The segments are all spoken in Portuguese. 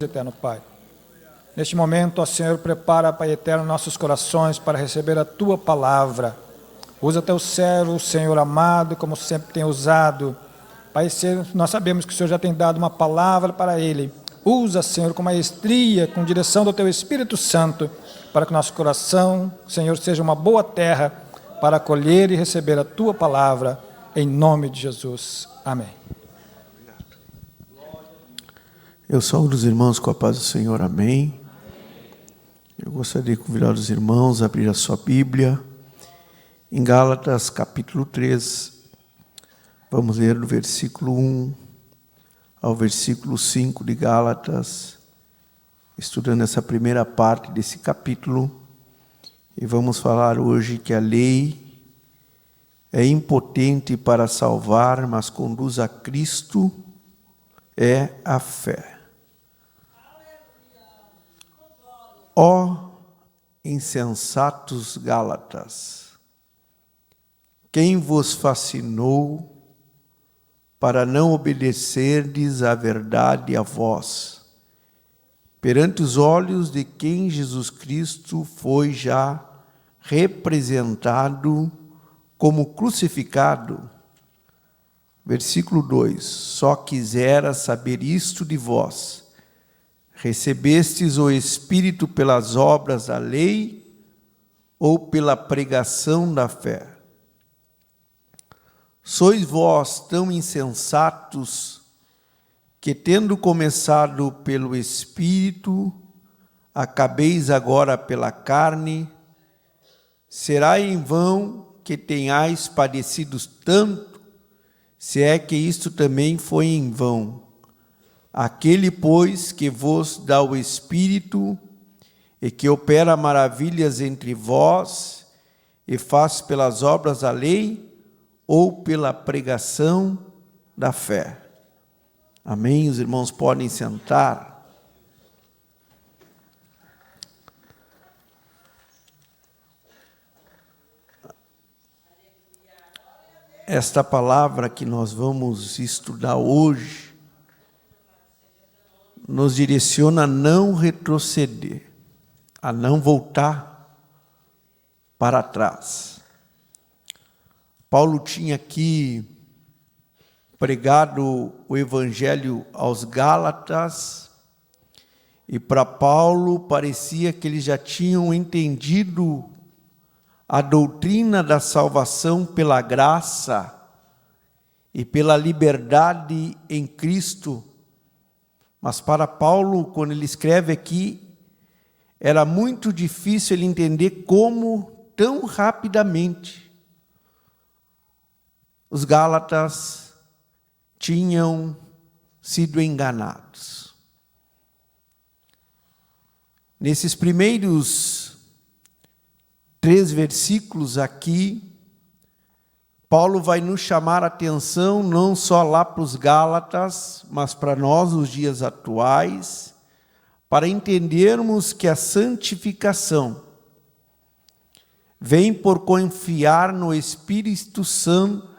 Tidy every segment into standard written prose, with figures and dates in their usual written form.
Eterno Pai. Neste momento, ó Senhor, prepara, Pai eterno, nossos corações para receber a Tua palavra. Usa Teu servo, Senhor amado, como sempre tem usado. Pai, nós sabemos que o Senhor já tem dado uma palavra para ele. Usa, Senhor, com maestria, com direção do Teu Espírito Santo, para que nosso coração, Senhor, seja uma boa terra para acolher e receber a Tua palavra, em nome de Jesus. Amém. Eu saúdo os irmãos com a paz do Senhor, amém. Eu gostaria de convidar os irmãos a abrir a sua Bíblia, em Gálatas capítulo 3, vamos ler do versículo 1 ao versículo 5 de Gálatas, estudando essa primeira parte desse capítulo, e vamos falar hoje que a lei é impotente para salvar, mas conduz a Cristo, é a fé. Ó insensatos Gálatas, quem vos fascinou para não obedecerdes à verdade a vós, perante os olhos de quem Jesus Cristo foi já representado como crucificado? Versículo 2, só quisera saber isto de vós, recebestes o Espírito pelas obras da lei ou pela pregação da fé? Sois vós tão insensatos que, tendo começado pelo Espírito, acabeis agora pela carne? Será em vão que tenhais padecido tanto, se é que isto também foi em vão. Aquele, pois, que vos dá o Espírito e que opera maravilhas entre vós e faz pelas obras da lei ou pela pregação da fé? Amém? Os irmãos podem sentar. Esta palavra que nós vamos estudar hoje nos direciona a não retroceder, a não voltar para trás. Paulo tinha aqui pregado o Evangelho aos Gálatas, e para Paulo parecia que eles já tinham entendido a doutrina da salvação pela graça e pela liberdade em Cristo. Mas para Paulo, quando ele escreve aqui, era muito difícil ele entender como, tão rapidamente, os Gálatas tinham sido enganados. Nesses primeiros 3 versículos aqui, Paulo vai nos chamar a atenção não só lá para os Gálatas, mas para nós, os dias atuais, para entendermos que a santificação vem por confiar no Espírito Santo,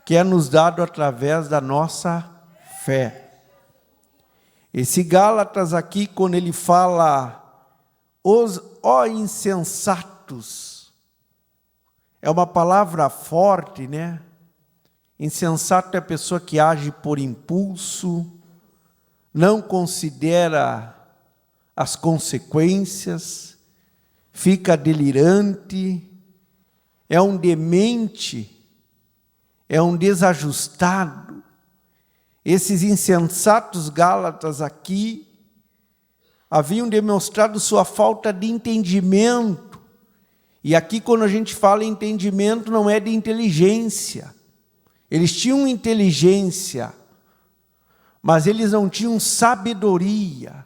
que é nos dado através da nossa fé. Esse Gálatas aqui, quando ele fala, ó insensatos, é uma palavra forte, né? Insensato é a pessoa que age por impulso, não considera as consequências, fica delirante, é um demente, é um desajustado. Esses insensatos Gálatas aqui haviam demonstrado sua falta de entendimento. E aqui, quando a gente fala em entendimento, não é de inteligência. Eles tinham inteligência, mas eles não tinham sabedoria.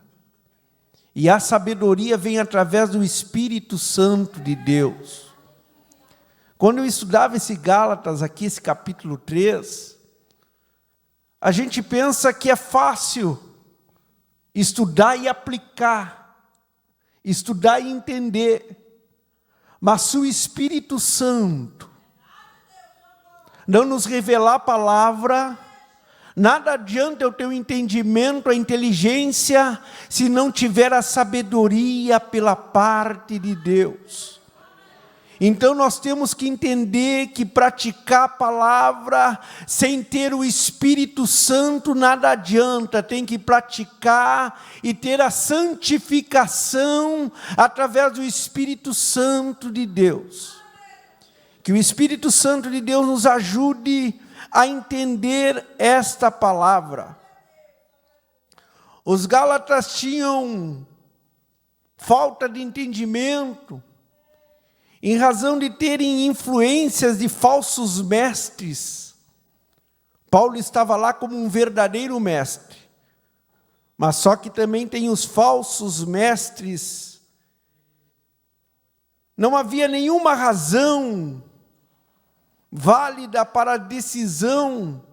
E a sabedoria vem através do Espírito Santo de Deus. Quando eu estudava esse Gálatas aqui, esse capítulo 3, a gente pensa que é fácil estudar e aplicar, estudar e entender. Mas se o Espírito Santo não nos revelar a palavra, Nada adianta o teu entendimento, a inteligência, se não tiver a sabedoria pela parte de Deus. Então nós temos que entender que praticar a palavra sem ter o Espírito Santo nada adianta. Tem que praticar e ter a santificação através do Espírito Santo de Deus. Que o Espírito Santo de Deus nos ajude a entender esta palavra. Os Gálatas tinham falta de entendimento, em razão de terem influências de falsos mestres. Paulo estava lá como um verdadeiro mestre, mas só que também tem os falsos mestres. Não havia nenhuma razão válida para a decisão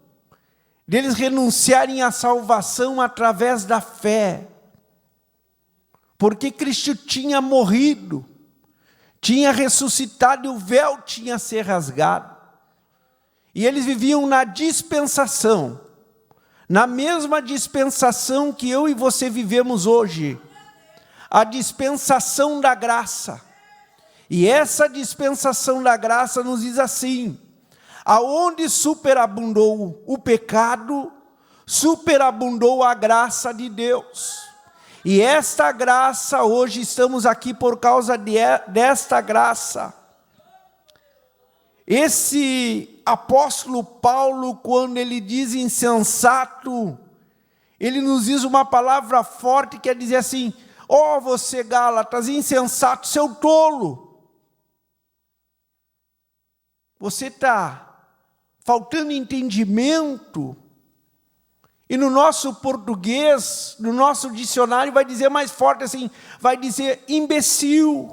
deles renunciarem à salvação através da fé, porque Cristo tinha morrido, tinha ressuscitado e o véu tinha se rasgado, e eles viviam na dispensação, na mesma dispensação que eu e você vivemos hoje, a dispensação da graça. E essa dispensação da graça nos diz assim: aonde superabundou o pecado, superabundou a graça de Deus. E esta graça, hoje estamos aqui por causa desta graça. Esse apóstolo Paulo, quando ele diz insensato, ele nos diz uma palavra forte, quer dizer assim: ó, você Gálatas, insensato, seu tolo. Você está faltando entendimento. E no nosso português, no nosso dicionário, vai dizer mais forte assim, vai dizer imbecil.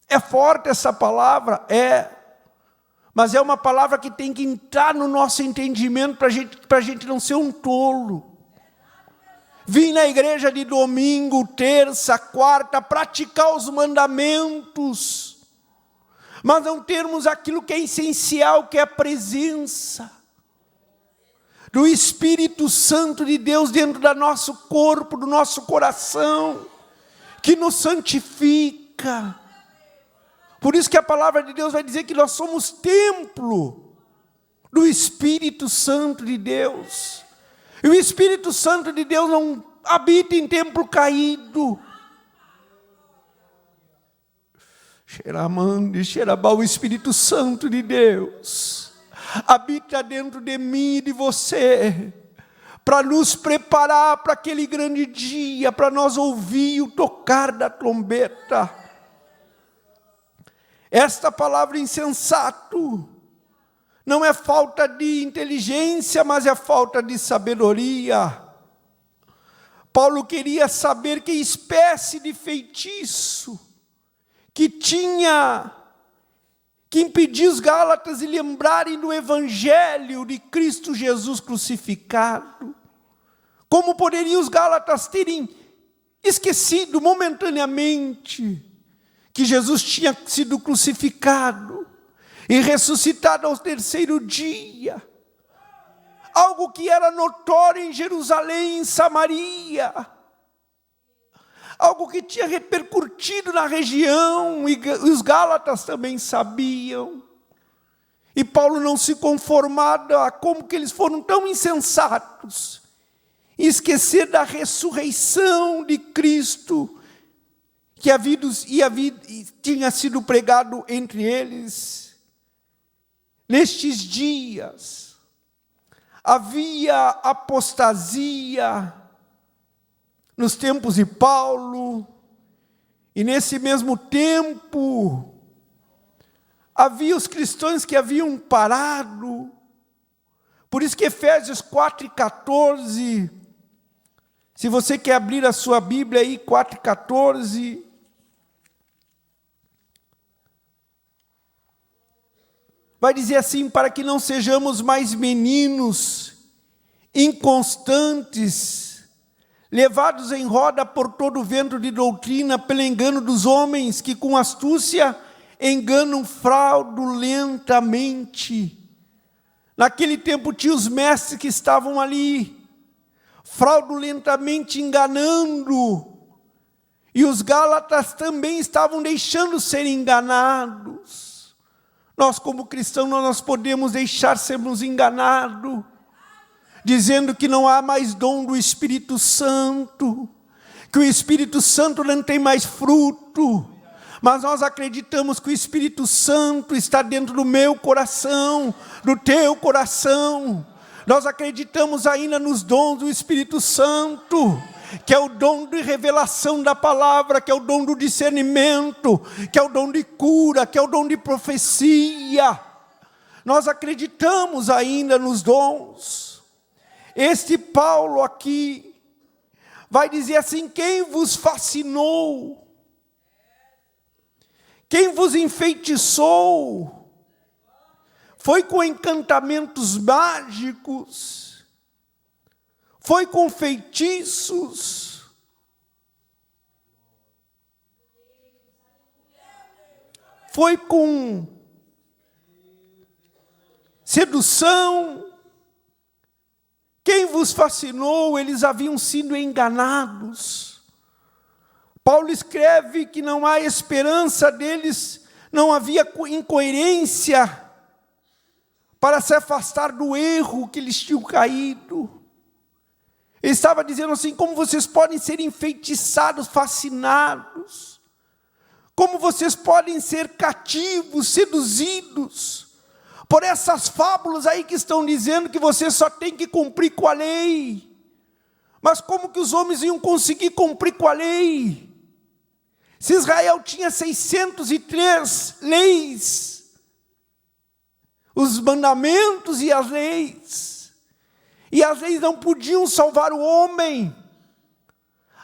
É forte essa palavra? É. Mas é uma palavra que tem que entrar no nosso entendimento para a gente não ser um tolo. Vim na igreja de domingo, terça, quarta, praticar os mandamentos, mas não termos aquilo que é essencial, que é a presença do Espírito Santo de Deus dentro do nosso corpo, do nosso coração, que nos santifica. Por isso que a palavra de Deus vai dizer que nós somos templo do Espírito Santo de Deus. E o Espírito Santo de Deus não habita em templo caído. Xeramande, xerabá, o Espírito Santo de Deus habita dentro de mim e de você, para nos preparar para aquele grande dia, para nós ouvir o tocar da trombeta. Esta palavra insensato não é falta de inteligência, mas é falta de sabedoria. Paulo queria saber que espécie de feitiço que tinha que impedir os Gálatas de lembrarem do Evangelho de Cristo Jesus crucificado. Como poderiam os Gálatas terem esquecido momentaneamente que Jesus tinha sido crucificado e ressuscitado ao terceiro dia? Algo que era notório em Jerusalém, em Samaria. Algo que tinha repercutido na região, e os Gálatas também sabiam. E Paulo não se conformava como que eles foram tão insensatos, e esquecer da ressurreição de Cristo, que tinha sido pregado entre eles. Nestes dias, havia apostasia, nos tempos de Paulo, e nesse mesmo tempo, havia os cristãos que haviam parado. Por isso que Efésios 4:14, se você quer abrir a sua Bíblia aí, 4:14, vai dizer assim: para que não sejamos mais meninos, inconstantes, levados em roda por todo o vento de doutrina, pelo engano dos homens, que com astúcia enganam fraudulentamente. Naquele tempo tinha os mestres que estavam ali, fraudulentamente enganando, e os gálatas também estavam deixando ser enganados. Nós, como cristãos, nós podemos deixar sermos enganados, dizendo que não há mais dom do Espírito Santo, que o Espírito Santo não tem mais fruto, mas nós acreditamos que o Espírito Santo está dentro do meu coração, do teu coração. Nós acreditamos ainda nos dons do Espírito Santo, que é o dom de revelação da palavra, que é o dom do discernimento, que é o dom de cura, que é o dom de profecia. Nós acreditamos ainda nos dons. Este Paulo aqui vai dizer assim: quem vos fascinou? Quem vos enfeitiçou? Foi com encantamentos mágicos? Foi com feitiços? Foi com sedução? Quem vos fascinou? Eles haviam sido enganados. Paulo escreve que não há esperança deles, não havia incoerência para se afastar do erro que eles tinham caído. Ele estava dizendo assim: como vocês podem ser enfeitiçados, fascinados? Como vocês podem ser cativos, seduzidos por essas fábulas aí que estão dizendo que você só tem que cumprir com a lei? Mas como que os homens iam conseguir cumprir com a lei? Se Israel tinha 603 leis, os mandamentos e as leis não podiam salvar o homem.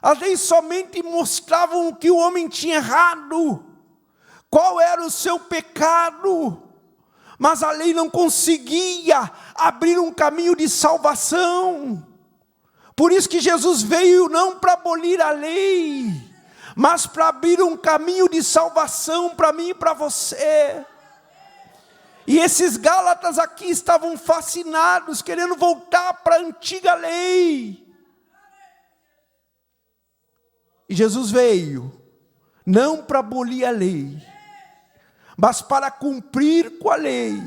As leis somente mostravam o que o homem tinha errado, qual era o seu pecado, mas a lei não conseguia abrir um caminho de salvação. Por isso que Jesus veio não para abolir a lei, mas para abrir um caminho de salvação para mim e para você. E esses gálatas aqui estavam fascinados, querendo voltar para a antiga lei. E Jesus veio, não para abolir a lei, mas para cumprir com a lei,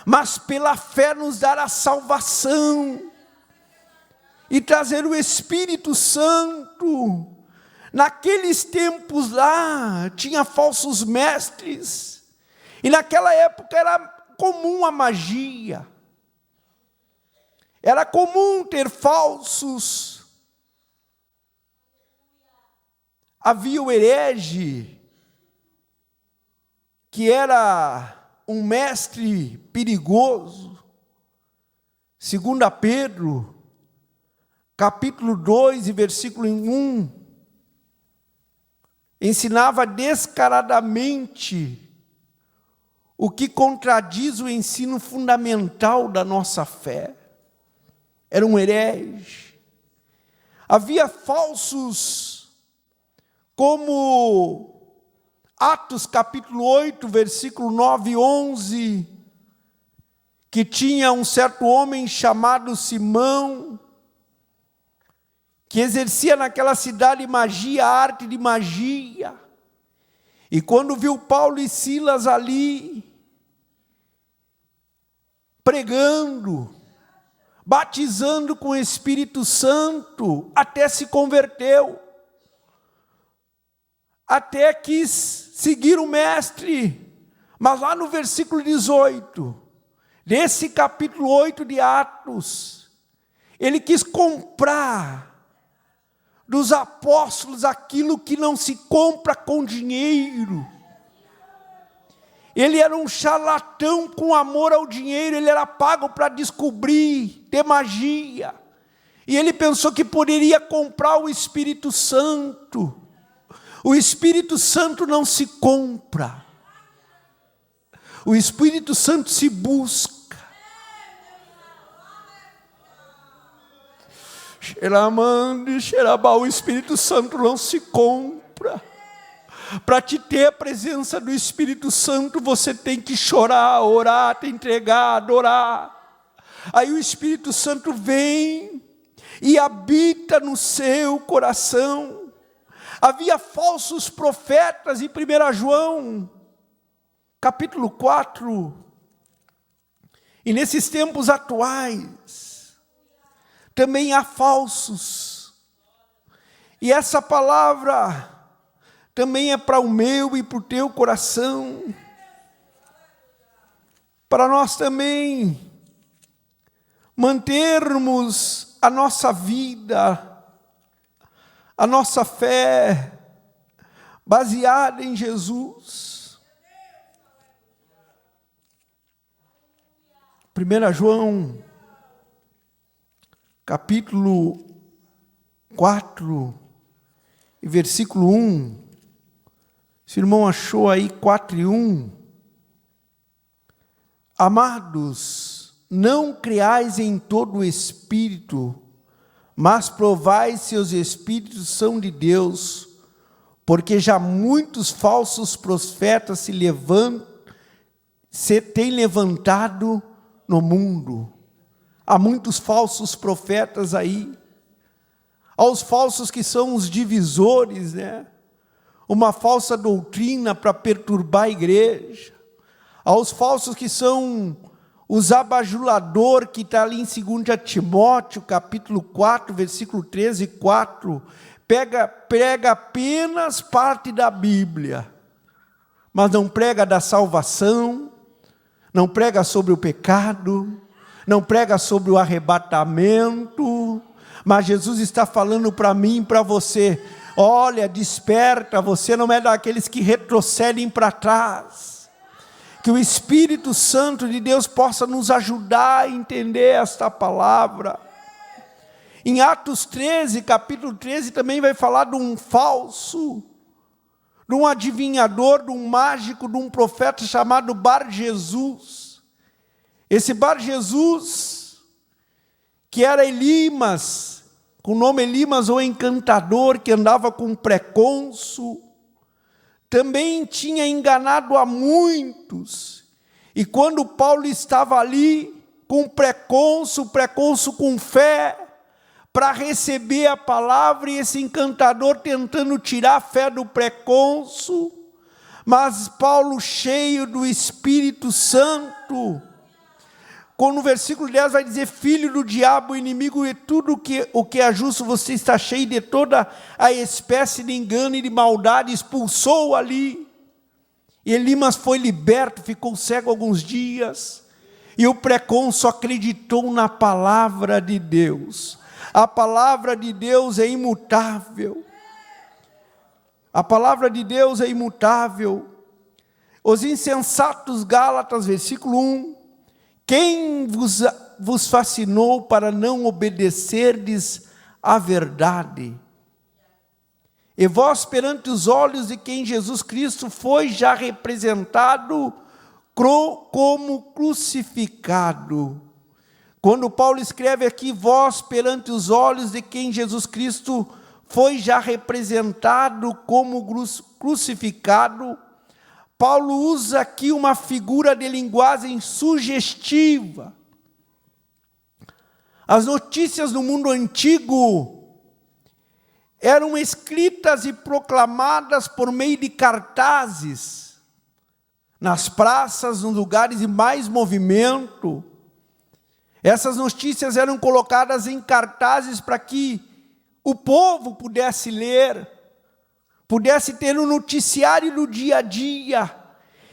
mas pela fé nos dar a salvação, e trazer o Espírito Santo. Naqueles tempos lá, tinha falsos mestres, e naquela época era comum a magia, era comum ter falsos. Havia o herege, que era um mestre perigoso. 2 Pedro, capítulo 2 e versículo 1, ensinava descaradamente o que contradiz o ensino fundamental da nossa fé. Era um herege. Havia falsos, como Atos capítulo 8, versículo 9 e 11, que tinha um certo homem chamado Simão, que exercia naquela cidade magia, arte de magia. E quando viu Paulo e Silas ali, pregando, batizando com o Espírito Santo, até se converteu. Até quis seguir o mestre. Mas lá no versículo 18, desse capítulo 8 de Atos, ele quis comprar dos apóstolos aquilo que não se compra com dinheiro. Ele era um charlatão com amor ao dinheiro, ele era pago para descobrir, ter magia. E ele pensou que poderia comprar o Espírito Santo. O Espírito Santo não se compra. O Espírito Santo se busca. O Espírito Santo não se compra. Para te ter a presença do Espírito Santo, você tem que chorar, orar, te entregar, adorar. Aí o Espírito Santo vem e habita no seu coração. Havia falsos profetas em 1 João, capítulo 4. E nesses tempos atuais, também há falsos. E essa palavra também é para o meu e para o teu coração. Para nós também mantermos a nossa vida, a nossa fé, baseada em Jesus. 1 João, capítulo 4, e versículo 1. Se o irmão achou aí 4:1. Amados, não creais em todo o espírito, mas provai se os espíritos são de Deus, porque já muitos falsos profetas se têm levantado no mundo. Há muitos falsos profetas aí. Aos falsos que são os divisores, né? Uma falsa doutrina para perturbar a igreja. Aos falsos que são os abajulador, que está ali em 2 Timóteo, capítulo 4, versículo 13 e 4, prega apenas parte da Bíblia, mas não prega da salvação, não prega sobre o pecado, não prega sobre o arrebatamento, mas Jesus está falando para mim e para você: olha, desperta, você não é daqueles que retrocedem para trás. Que o Espírito Santo de Deus possa nos ajudar a entender esta palavra. Em Atos 13, capítulo 13, também vai falar de um falso, de um adivinhador, de um mágico, de um profeta chamado Bar Jesus. Esse Bar Jesus, que era Elimas, com o nome Elimas ou encantador, que andava com precônsul, também tinha enganado a muitos. E quando Paulo estava ali, com precônsul com fé, para receber a palavra, e esse encantador tentando tirar a fé do precônsul, mas Paulo, cheio do Espírito Santo, quando no versículo 10 vai dizer: filho do diabo, inimigo de tudo o que é justo, você está cheio de toda a espécie de engano e de maldade, expulsou ali. E Elimas foi liberto, ficou cego alguns dias, e o precônsul acreditou na palavra de Deus. A palavra de Deus é imutável. A palavra de Deus é imutável. Os insensatos Gálatas, versículo 1. Quem vos fascinou para não obedecerdes à verdade? E vós, perante os olhos de quem Jesus Cristo foi já representado como crucificado. Quando Paulo escreve aqui, vós, perante os olhos de quem Jesus Cristo foi já representado como crucificado, Paulo usa aqui uma figura de linguagem sugestiva. As notícias do mundo antigo eram escritas e proclamadas por meio de cartazes, nas praças, nos lugares de mais movimento. Essas notícias eram colocadas em cartazes para que o povo pudesse ler, pudesse ter um noticiário do dia a dia.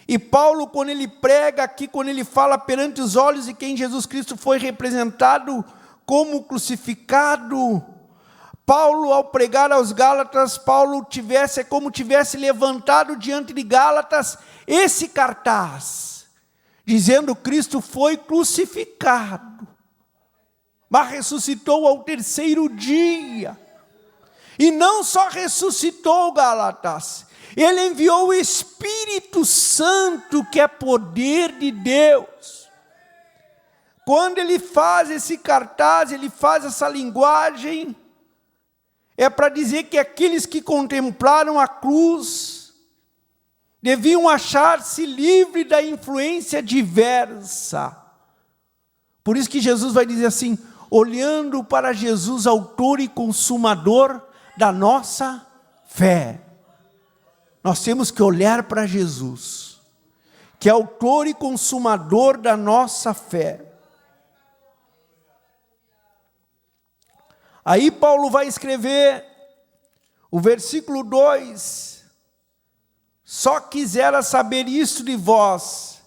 E Paulo, quando ele prega aqui, quando ele fala perante os olhos de quem Jesus Cristo foi representado como crucificado, Paulo, ao pregar aos Gálatas, Paulo é como tivesse levantado diante de Gálatas esse cartaz, dizendo: Cristo foi crucificado, mas ressuscitou ao terceiro dia. E não só ressuscitou, Gálatas, ele enviou o Espírito Santo, que é poder de Deus. Quando ele faz esse cartaz, ele faz essa linguagem, é para dizer que aqueles que contemplaram a cruz, deviam achar-se livres da influência diversa. Por isso que Jesus vai dizer assim, olhando para Jesus, autor e consumador da nossa fé. Nós temos que olhar para Jesus, que é autor e consumador da nossa fé. Aí Paulo vai escrever o versículo 2, só quisera saber isto de vós,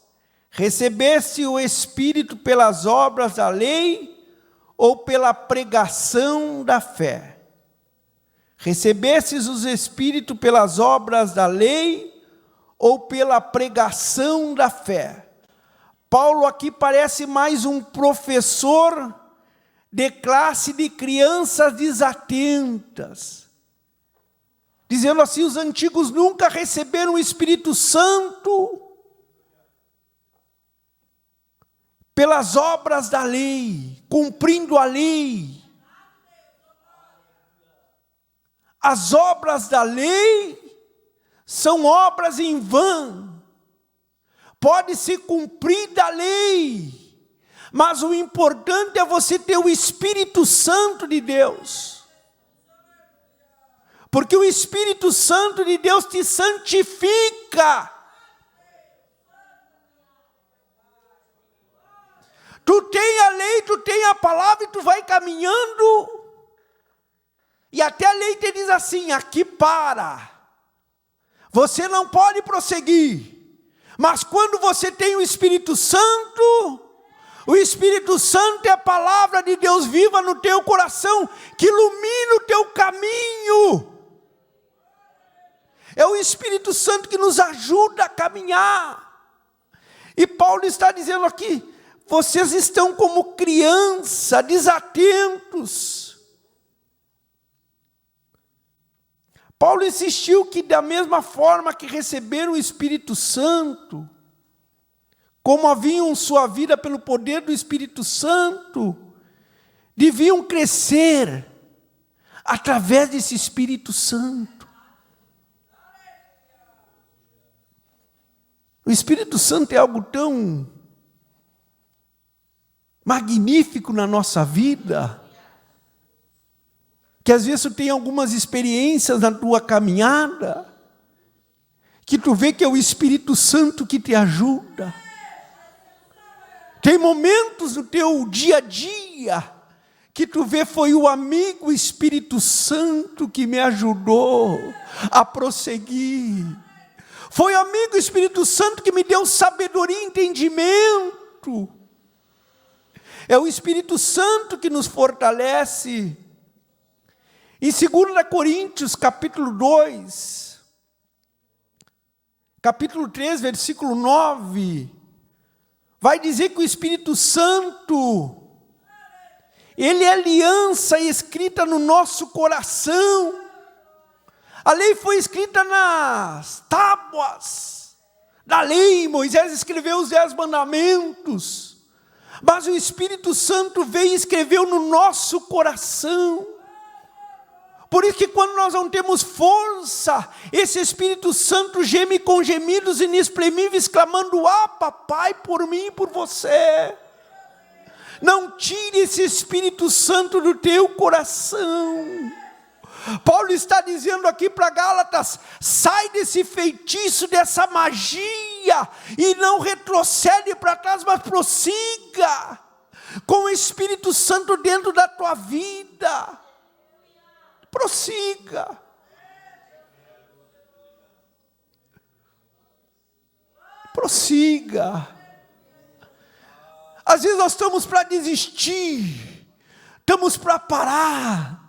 recebeste o Espírito pelas obras da lei ou pela pregação da fé? Recebestes o Espírito pelas obras da lei ou pela pregação da fé? Paulo aqui parece mais um professor de classe de crianças desatentas, dizendo assim, os antigos nunca receberam o Espírito Santo pelas obras da lei, cumprindo a lei. As obras da lei são obras em vão. Pode-se cumprir a lei, mas o importante é você ter o Espírito Santo de Deus. Porque o Espírito Santo de Deus te santifica. Tu tem a lei, tu tem a palavra e tu vai caminhando. E até a lei te diz assim, aqui para. Você não pode prosseguir. Mas quando você tem o Espírito Santo, o Espírito Santo é a palavra de Deus viva no teu coração, que ilumina o teu caminho. É o Espírito Santo que nos ajuda a caminhar. E Paulo está dizendo aqui, vocês estão como criança, desatentos. Paulo insistiu que da mesma forma que receberam o Espírito Santo, como haviam sua vida pelo poder do Espírito Santo, deviam crescer através desse Espírito Santo. O Espírito Santo é algo tão magnífico na nossa vida, que às vezes tu tem algumas experiências na tua caminhada, que tu vê que é o Espírito Santo que te ajuda. Tem momentos no teu dia a dia, que tu vê foi o amigo Espírito Santo que me ajudou a prosseguir. Foi o amigo Espírito Santo que me deu sabedoria e entendimento. É o Espírito Santo que nos fortalece. Em 2 Coríntios, capítulo 2, capítulo 3, versículo 9, vai dizer que o Espírito Santo, ele é aliança escrita no nosso coração. A lei foi escrita nas tábuas da lei, Moisés escreveu os 10 mandamentos, mas o Espírito Santo veio e escreveu no nosso coração. Por isso que quando nós não temos força, esse Espírito Santo geme com gemidos inexprimíveis, clamando, ah, papai, por mim e por você. Não tire esse Espírito Santo do teu coração. Paulo está dizendo aqui para Gálatas, sai desse feitiço, dessa magia, e não retrocede para trás, mas prossiga, com o Espírito Santo dentro da tua vida. Prossiga. Prossiga. Às vezes nós estamos para desistir, estamos para parar.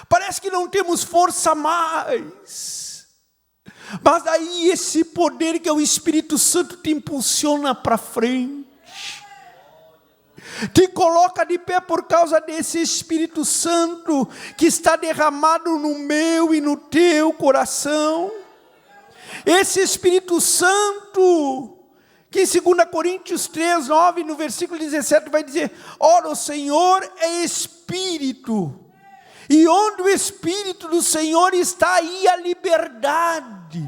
Parece que não temos força mais. Mas daí esse poder que é o Espírito Santo te impulsiona para frente. Te coloca de pé por causa desse Espírito Santo que está derramado no meu e no teu coração. Esse Espírito Santo, que em 2 Coríntios 3, 9, no versículo 17 vai dizer, ora o Senhor é Espírito, E onde o Espírito do Senhor está, aí a liberdade.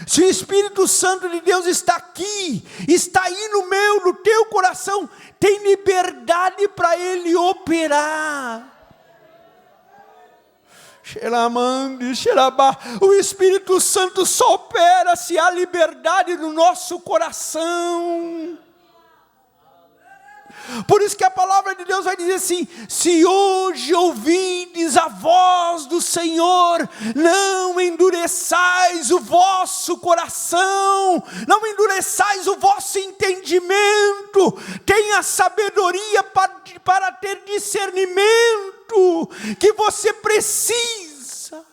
Se o Espírito Santo de Deus está aqui, está aí no meu, no teu coração, tem liberdade para Ele operar. O Espírito Santo só opera se há liberdade no nosso coração. Por isso que a palavra de Deus vai dizer assim: se hoje ouvides a voz do Senhor, não endureçais o vosso coração, não endureçais o vosso entendimento, tenha sabedoria para ter discernimento que você precisa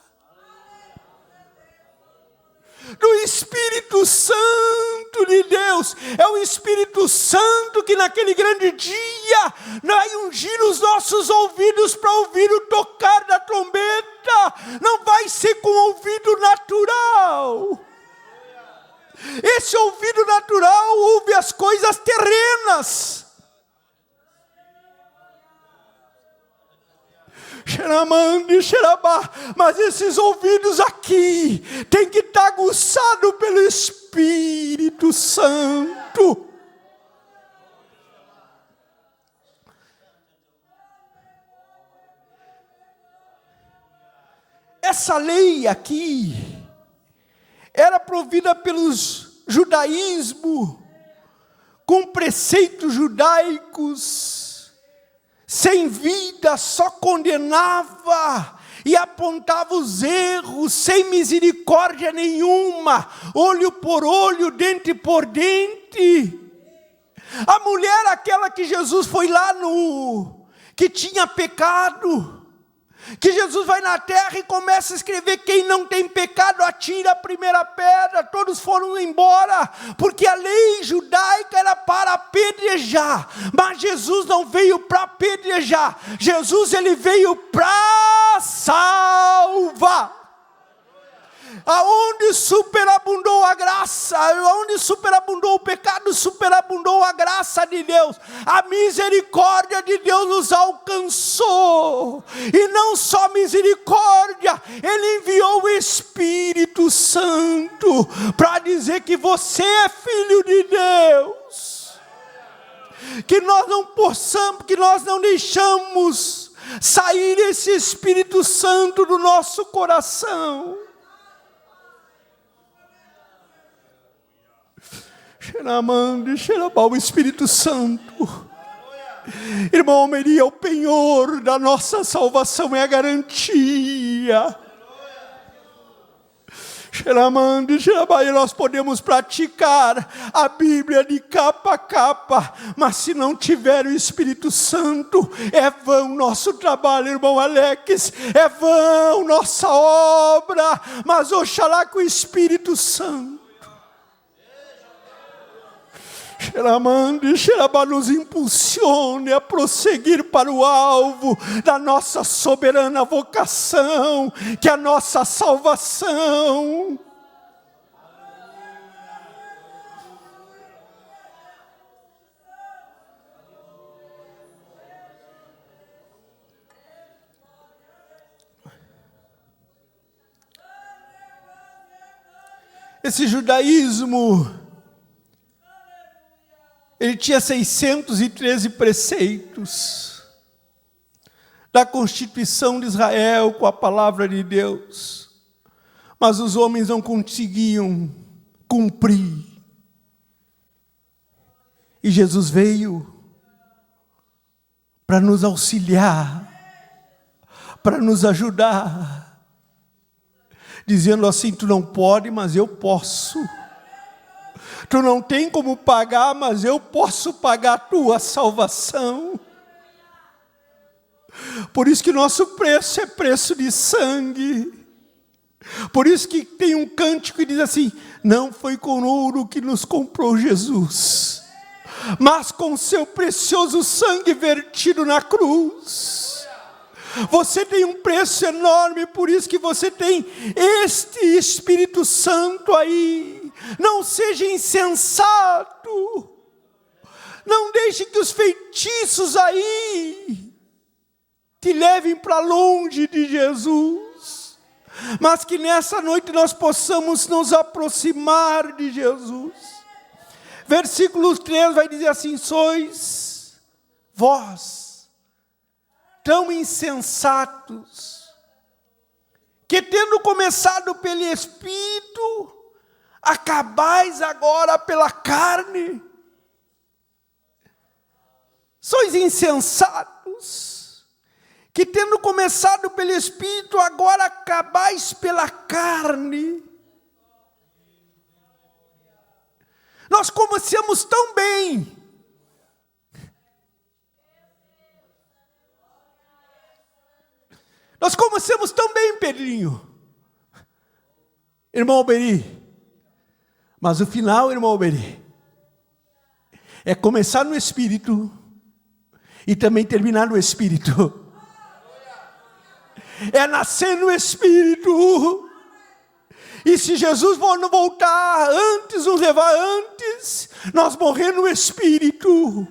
do Espírito Santo de Deus. É o Espírito Santo que naquele grande dia vai ungir os nossos ouvidos para ouvir o tocar da trombeta. Não vai ser com ouvido natural. Esse ouvido natural ouve as coisas terrenas. Mas esses ouvidos aqui tem que estar aguçados pelo Espírito Santo. Essa lei aqui era provida pelos judaísmo, com preceitos judaicos, sem vida, só condenava e apontava os erros, sem misericórdia nenhuma, olho por olho, dente por dente. A mulher, aquela que Jesus foi lá que tinha pecado, que Jesus vai na terra e começa a escrever: quem não tem pecado, atira a primeira pedra. Todos foram embora, porque a lei judaica era para apedrejar, mas Jesus não veio para apedrejar. Jesus, ele veio para salvar. Aonde superabundou a graça, aonde superabundou o pecado, superabundou a graça de Deus. A misericórdia de Deus nos alcançou. E não só misericórdia, Ele enviou o Espírito Santo para dizer que você é filho de Deus. Que nós não possamos, que nós não deixamos sair esse Espírito Santo do nosso coração. O Espírito Santo, irmão Maria, é o penhor da nossa salvação, é a garantia. E nós podemos praticar a Bíblia de capa a capa, mas se não tiver o Espírito Santo, é vão nosso trabalho, irmão Alex, é vão nossa obra. Mas oxalá com o Espírito Santo nos impulsione a prosseguir para o alvo da nossa soberana vocação, que é a nossa salvação. Esse judaísmo, ele tinha 613 preceitos da Constituição de Israel com a palavra de Deus, mas os homens não conseguiam cumprir. E Jesus veio para nos auxiliar, para nos ajudar, dizendo assim: tu não pode, mas eu posso. Tu não tem como pagar, mas eu posso pagar a tua salvação. Por isso que nosso preço é preço de sangue. Por isso que tem um cântico que diz assim: não foi com ouro que nos comprou Jesus, mas com seu precioso sangue vertido na cruz. Você tem um preço enorme, por isso que você tem este Espírito Santo aí. Não seja insensato. Não deixe que os feitiços aí te levem para longe de Jesus, mas que nessa noite nós possamos nos aproximar de Jesus. Versículo 3 vai dizer assim: sois vós tão insensatos, que tendo começado pelo Espírito, acabais agora pela carne. Sois insensatos, que tendo começado pelo Espírito, agora acabais pela carne. Nós começamos tão bem. Nós começamos tão bem, Pedrinho. Irmão Alberi. Mas o final, irmão Alberi, é começar no Espírito e também terminar no Espírito. É nascer no Espírito. E se Jesus não voltar antes, nos levar antes, nós morrer no Espírito.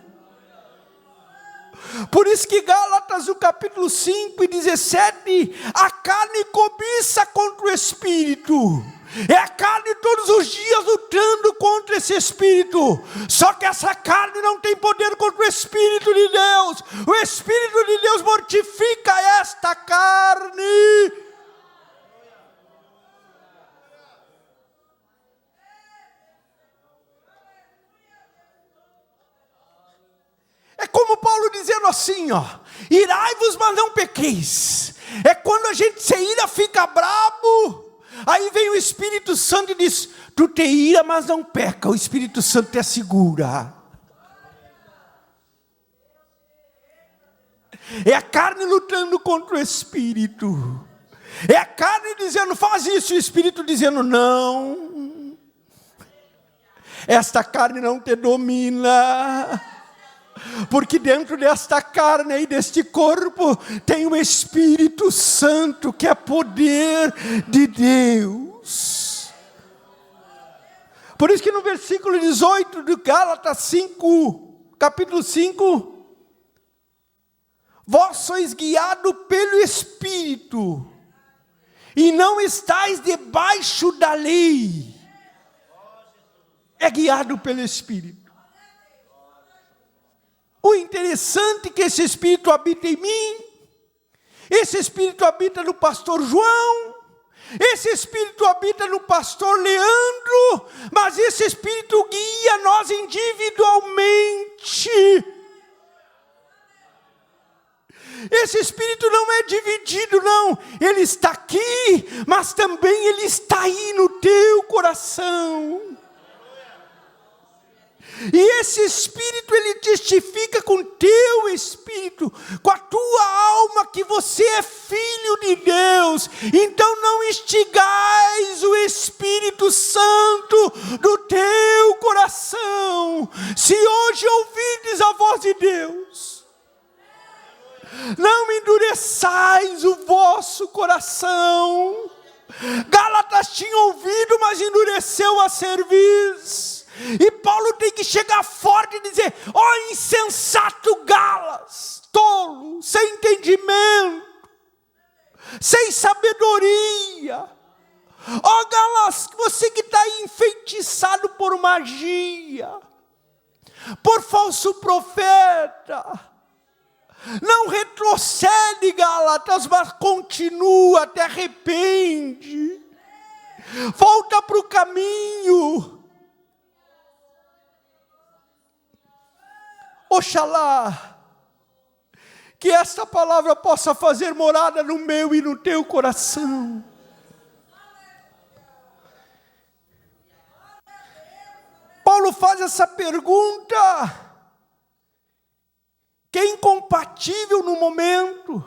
Por isso que Gálatas, no capítulo 5 e 17, a carne cobiça contra o Espírito. É a carne todos os dias lutando contra esse Espírito. Só que essa carne não tem poder contra o Espírito de Deus. O Espírito de Deus mortifica esta carne. É como Paulo dizendo assim, ó: irai-vos, mas não pequeis. É quando a gente se ira, fica brabo. Aí vem o Espírito Santo e diz: tu te ira, mas não peca. O Espírito Santo te assegura. É a carne lutando contra o Espírito. É a carne dizendo: faz isso. E o Espírito dizendo: não. Esta carne não te domina. Porque dentro desta carne e deste corpo tem o Espírito Santo, que é poder de Deus. Por isso que no versículo 18 de Gálatas 5, capítulo 5, vós sois guiados pelo Espírito, e não estáis debaixo da lei. É guiado pelo Espírito. O interessante é que esse Espírito habita em mim, esse Espírito habita no pastor João, esse Espírito habita no pastor Leandro, mas esse Espírito guia nós individualmente. Esse Espírito não é dividido, não. Ele está aqui, mas também ele está aí no teu coração. E esse Espírito, ele testifica com o teu Espírito, com a tua alma, que você é filho de Deus. Então não instigais o Espírito Santo do teu coração. Se hoje ouvides a voz de Deus, não endureçais o vosso coração. Gálatas tinha ouvido, mas endureceu a cerviz. E Paulo tem que chegar forte e dizer: ó insensato Galas, tolo, sem entendimento, sem sabedoria. Ó Galas, você que está enfeitiçado por magia, por falso profeta, não retrocede, Gálatas, mas continua, te arrepende, volta para o caminho. Oxalá que esta palavra possa fazer morada no meu e no teu coração. Paulo faz essa pergunta, que é incompatível no momento,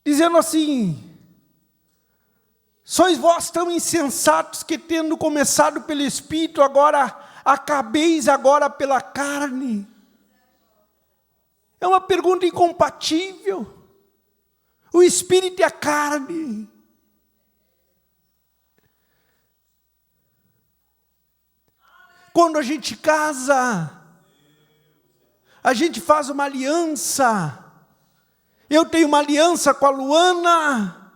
dizendo assim: sois vós tão insensatos, que tendo começado pelo Espírito, agora acabeis agora pela carne. É uma pergunta incompatível. O Espírito e a carne. Quando a gente casa, a gente faz uma aliança, Eu tenho uma aliança com a Luana,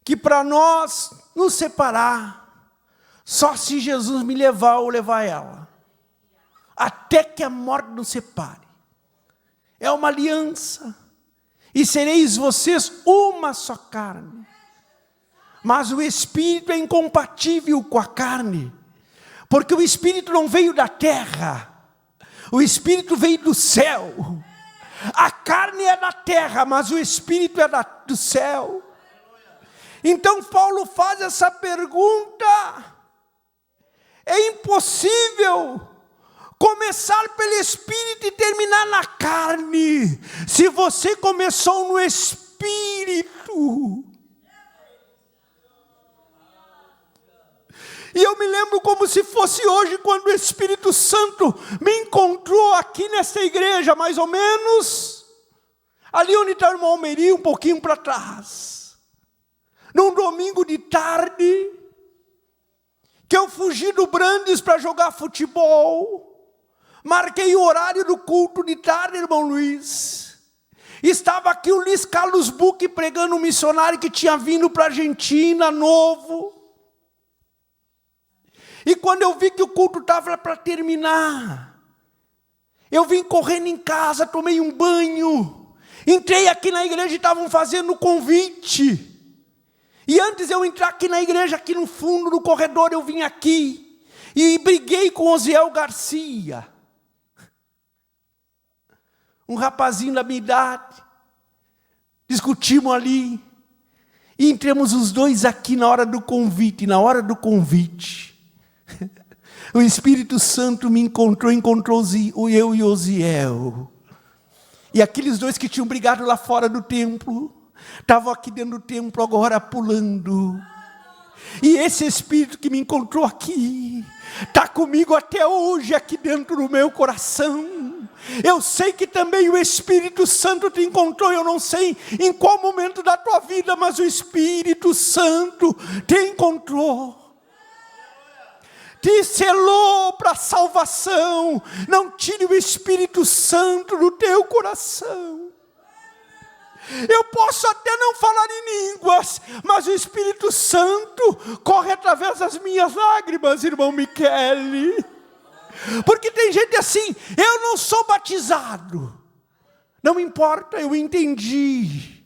que para nós nos separar, só se Jesus me levar ou levar ela, até que a morte nos separe. É uma aliança, e sereis vocês uma só carne. Mas o Espírito é incompatível com a carne, porque o Espírito não veio da terra, o Espírito veio do céu. A carne é da terra, mas o Espírito é do céu. Então Paulo faz essa pergunta: é impossível começar pelo Espírito e terminar na carne, se você começou no Espírito. E eu me lembro como se fosse hoje, quando o Espírito Santo me encontrou aqui nessa igreja, mais ou menos ali onde está o irmão Almeri, um pouquinho para trás, num domingo de tarde, que eu fugi do Brandes para jogar futebol, marquei o horário do culto de tarde, irmão Luiz. Estava aqui o Luiz Carlos Buch pregando um missionário que tinha vindo para a Argentina, novo. E quando eu vi que o culto estava para terminar, eu vim correndo em casa, tomei um banho, entrei aqui na igreja e estavam fazendo o convite. E antes de eu entrar aqui na igreja, aqui no fundo, no corredor, eu vim aqui e briguei com Osiel Garcia, um rapazinho da minha idade. Discutimos ali e entramos os dois aqui na hora do convite. O Espírito Santo me encontrou eu e Osiel. E aqueles dois que tinham brigado lá fora do templo, estavam aqui dentro do templo agora pulando. E esse Espírito que me encontrou aqui, está comigo até hoje aqui dentro do meu coração. Eu sei que também o Espírito Santo te encontrou. Eu não sei em qual momento da tua vida, mas o Espírito Santo te encontrou. Te selou para a salvação. Não tire o Espírito Santo do teu coração. Eu posso até não falar em línguas, mas o Espírito Santo corre através das minhas lágrimas, irmão Michele. Porque tem gente assim: eu não sou batizado. Não importa, eu entendi,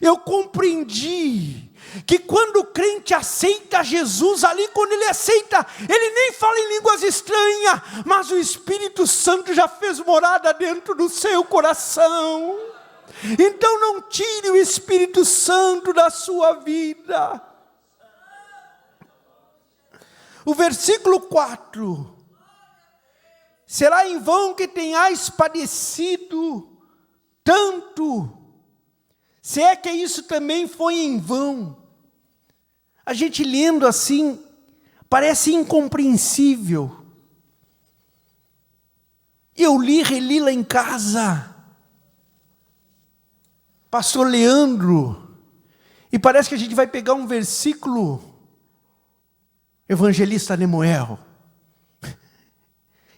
eu compreendi que quando o crente aceita Jesus, ali quando ele aceita, ele nem fala em línguas estranhas, mas o Espírito Santo já fez morada dentro do seu coração. Então não tire o Espírito Santo da sua vida. O versículo 4: será em vão que tenhais padecido tanto, se é que isso também foi em vão. A gente lendo assim, parece incompreensível. Eu reli lá em casa, pastor Leandro, e parece que a gente vai pegar um versículo, evangelista Nemuel,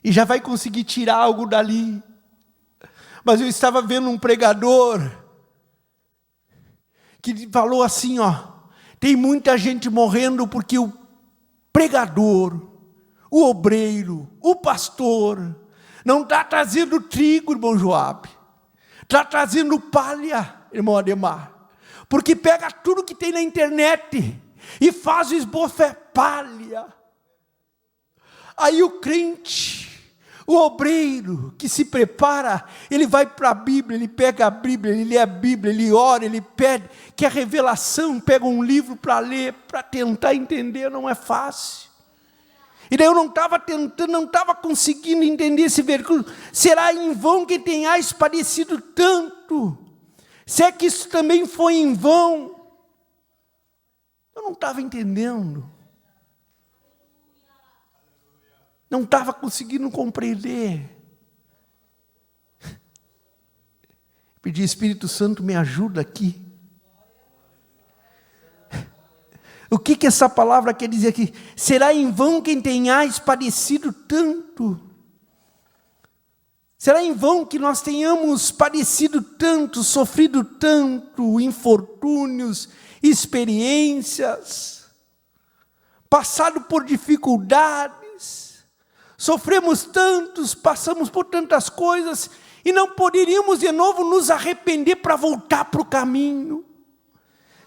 e já vai conseguir tirar algo dali. Mas eu estava vendo um pregador que falou assim, tem muita gente morrendo porque o pregador, o obreiro, o pastor, não está trazendo trigo, irmão Joab, está trazendo palha, irmão Ademar, porque pega tudo que tem na internet e faz o esboço, é palha. Aí o crente, o obreiro que se prepara, ele vai para a Bíblia, ele pega a Bíblia, ele lê a Bíblia, ele ora, ele pede, quer revelação, pega um livro para ler, para tentar entender, não é fácil. E daí eu não estava tentando, não estava conseguindo entender esse versículo. Será em vão que tenhais padecido tanto? Se é que isso também foi em vão? Eu não estava entendendo. Não estava conseguindo compreender. Pedi, Espírito Santo, me ajuda aqui. O que essa palavra quer dizer aqui? Será em vão quem tenhais padecido tanto? Será em vão que nós tenhamos padecido tanto, sofrido tanto, infortúnios, experiências, passado por dificuldades, sofremos tantos, passamos por tantas coisas, e não poderíamos de novo nos arrepender para voltar para o caminho?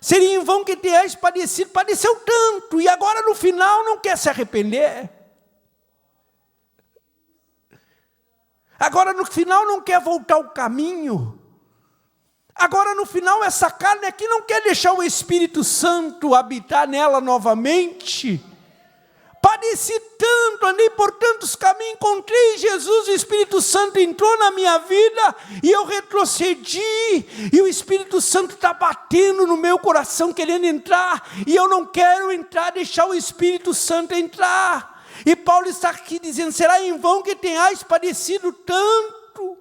Seria em vão que tenhais padecido, padeceu tanto, e agora no final não quer se arrepender. Agora no final não quer voltar ao caminho. Agora no final essa carne aqui não quer deixar o Espírito Santo habitar nela novamente. Padeci tanto, andei por tantos caminhos, encontrei Jesus, o Espírito Santo entrou na minha vida e eu retrocedi, e o Espírito Santo está batendo no meu coração querendo entrar, e eu não quero entrar, deixar o Espírito Santo entrar. E Paulo está aqui dizendo, será em vão que tenhais padecido tanto,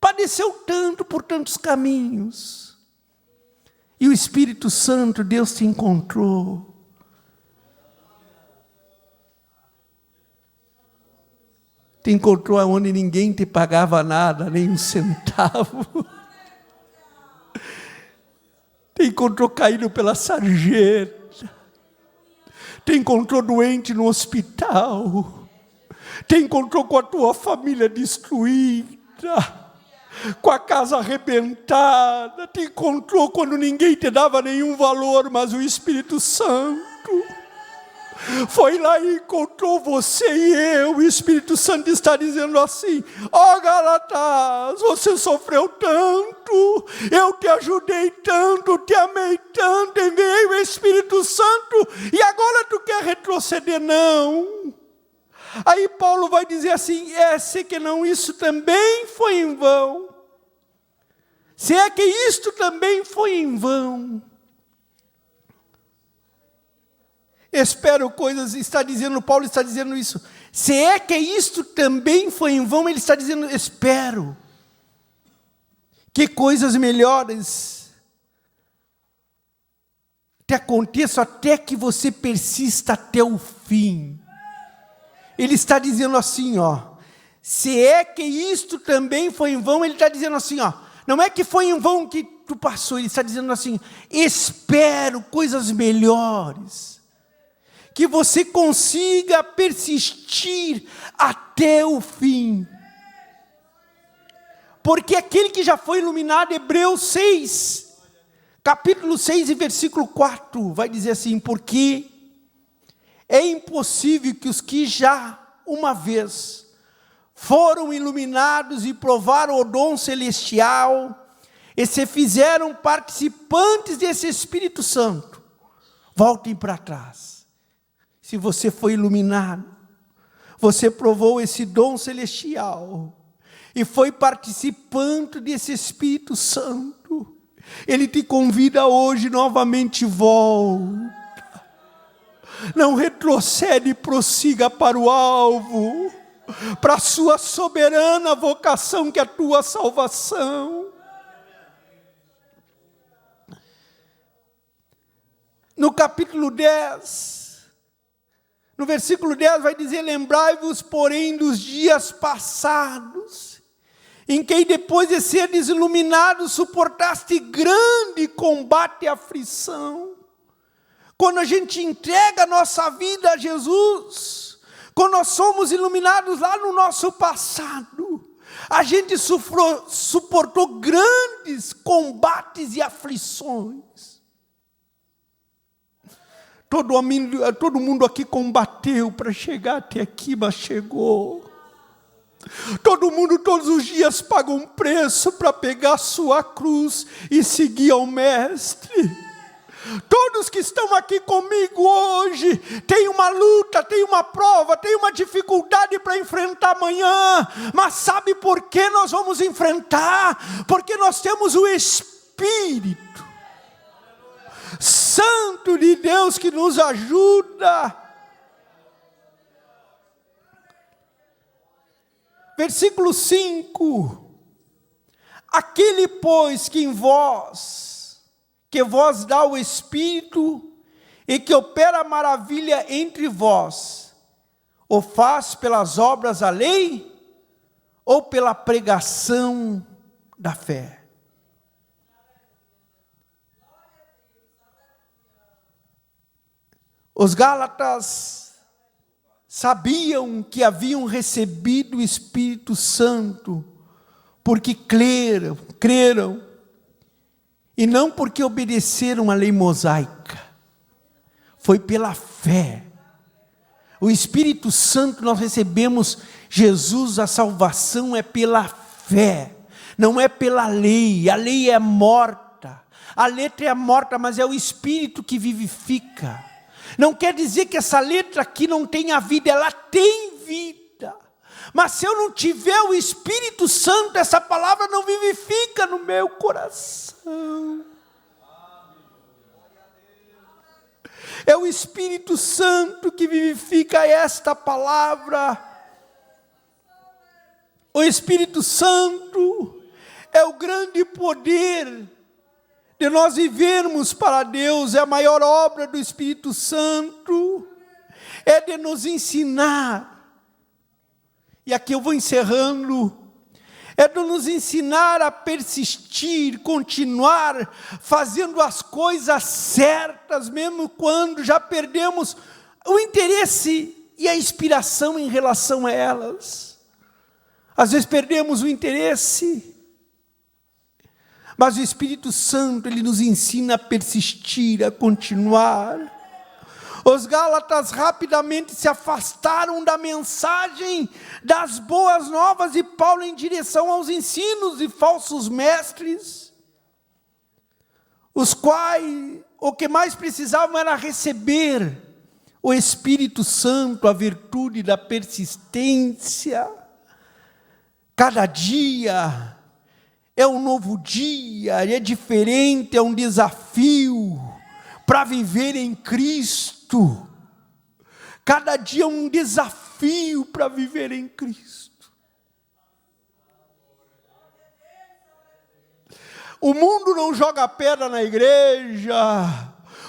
padeceu tanto por tantos caminhos, e o Espírito Santo, Deus te encontrou. Te encontrou onde ninguém te pagava nada, nem um centavo. Te encontrou caído pela sarjeta. Te encontrou doente no hospital. Te encontrou com a tua família destruída, com a casa arrebentada. Te encontrou quando ninguém te dava nenhum valor, mas o Espírito Santo foi lá e encontrou você e eu. O Espírito Santo está dizendo assim, ó Gálatas, você sofreu tanto, eu te ajudei tanto, te amei tanto, enviei o Espírito Santo, e agora tu quer retroceder? Não. Aí Paulo vai dizer assim, se que não, isso também foi em vão. Se é que isto também foi em vão. Espero coisas, Paulo está dizendo isso. Se é que isto também foi em vão, ele está dizendo, espero que coisas melhores te aconteçam até que você persista até o fim. Ele está dizendo assim, se é que isto também foi em vão, ele está dizendo assim, não é que foi em vão que tu passou, ele está dizendo assim, espero coisas melhores, que você consiga persistir até o fim. Porque aquele que já foi iluminado, Hebreus 6, capítulo 6 e versículo 4, vai dizer assim, porque é impossível que os que já uma vez foram iluminados e provaram o dom celestial, e se fizeram participantes desse Espírito Santo, voltem para trás. Se você foi iluminado, você provou esse dom celestial e foi participante desse Espírito Santo, ele te convida hoje novamente, volta. Não retrocede, prossiga para o alvo, para a sua soberana vocação que é a tua salvação. No capítulo 10, no versículo 10 vai dizer, lembrai-vos, porém, dos dias passados, em que depois de seres iluminados, suportaste grande combate e aflição. Quando a gente entrega a nossa vida a Jesus, quando nós somos iluminados lá no nosso passado, a gente suportou grandes combates e aflições. Todo mundo aqui combateu para chegar até aqui, mas chegou. Todo mundo todos os dias paga um preço para pegar a sua cruz e seguir ao Mestre. Todos que estão aqui comigo hoje têm uma luta, têm uma prova, têm uma dificuldade para enfrentar amanhã. Mas sabe por que nós vamos enfrentar? Porque nós temos o Espírito Santo de Deus que nos ajuda. Versículo 5. Aquele, pois, que vós dá o Espírito, e que opera maravilha entre vós, o faz pelas obras da lei, ou pela pregação da fé? Os Gálatas sabiam que haviam recebido o Espírito Santo porque creram, e não porque obedeceram à lei mosaica. Foi pela fé. O Espírito Santo nós recebemos, Jesus, a salvação é pela fé, não é pela lei. A lei é morta, a letra é morta, mas é o Espírito que vivifica. Não quer dizer que essa letra aqui não tenha vida, ela tem vida. Mas se eu não tiver o Espírito Santo, essa palavra não vivifica no meu coração. É o Espírito Santo que vivifica esta palavra. O Espírito Santo é o grande poder de nós vivermos para Deus. É a maior obra do Espírito Santo, é de nos ensinar, e aqui eu vou encerrando, é de nos ensinar a persistir, continuar fazendo as coisas certas, mesmo quando já perdemos o interesse e a inspiração em relação a elas. Às vezes perdemos o interesse, mas o Espírito Santo, ele nos ensina a persistir, a continuar. Os Gálatas rapidamente se afastaram da mensagem das boas novas de Paulo em direção aos ensinos de falsos mestres, os quais o que mais precisavam era receber o Espírito Santo, a virtude da persistência. Cada dia é um novo dia, é diferente, é um desafio para viver em Cristo. Cada dia é um desafio para viver em Cristo. O mundo não joga pedra na igreja,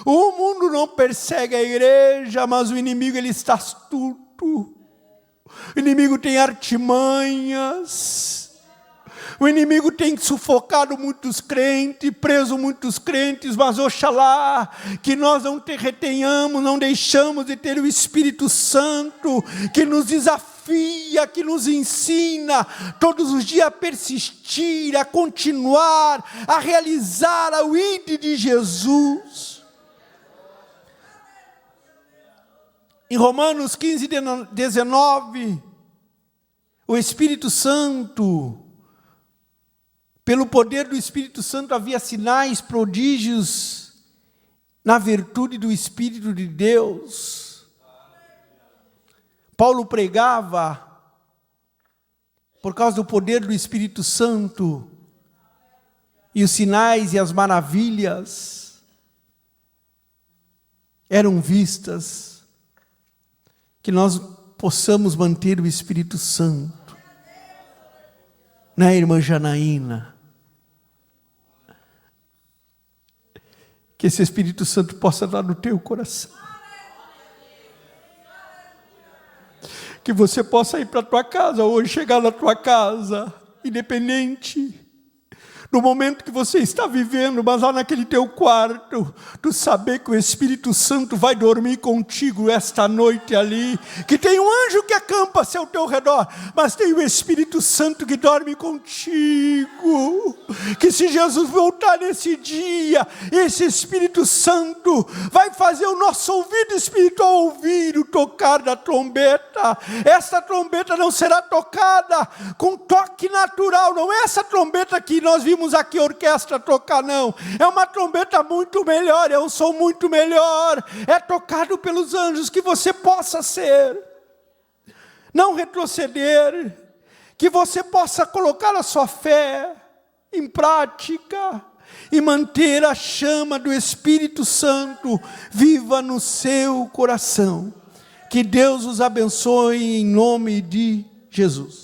o mundo não persegue a igreja, mas o inimigo ele está astuto. O inimigo tem artimanhas. O inimigo tem sufocado muitos crentes, preso muitos crentes, mas oxalá que nós não retenhamos, não deixamos de ter o Espírito Santo, que nos desafia, que nos ensina todos os dias a persistir, a continuar, a realizar a ide de Jesus. Em Romanos 15, 19, o Espírito Santo, pelo poder do Espírito Santo havia sinais, prodígios, na virtude do Espírito de Deus. Paulo pregava, por causa do poder do Espírito Santo, e os sinais e as maravilhas eram vistas, que nós possamos manter o Espírito Santo, né, irmã Janaína? Que esse Espírito Santo possa estar no teu coração. Que você possa ir para a tua casa hoje, chegar na tua casa, independente do momento que você está vivendo, mas lá naquele teu quarto, tu saber que o Espírito Santo vai dormir contigo esta noite ali, que tem um anjo que acampa ao teu redor, mas tem o Espírito Santo que dorme contigo, que se Jesus voltar nesse dia, esse Espírito Santo vai fazer o nosso ouvido espiritual ouvir o tocar da trombeta. Essa trombeta não será tocada com toque natural, não é essa trombeta que nós vimos aqui a orquestra tocar, não. É uma trombeta muito melhor, é um som muito melhor, é tocado pelos anjos. Que você possa ser, não retroceder, que você possa colocar a sua fé em prática e manter a chama do Espírito Santo viva no seu coração. Que Deus os abençoe em nome de Jesus.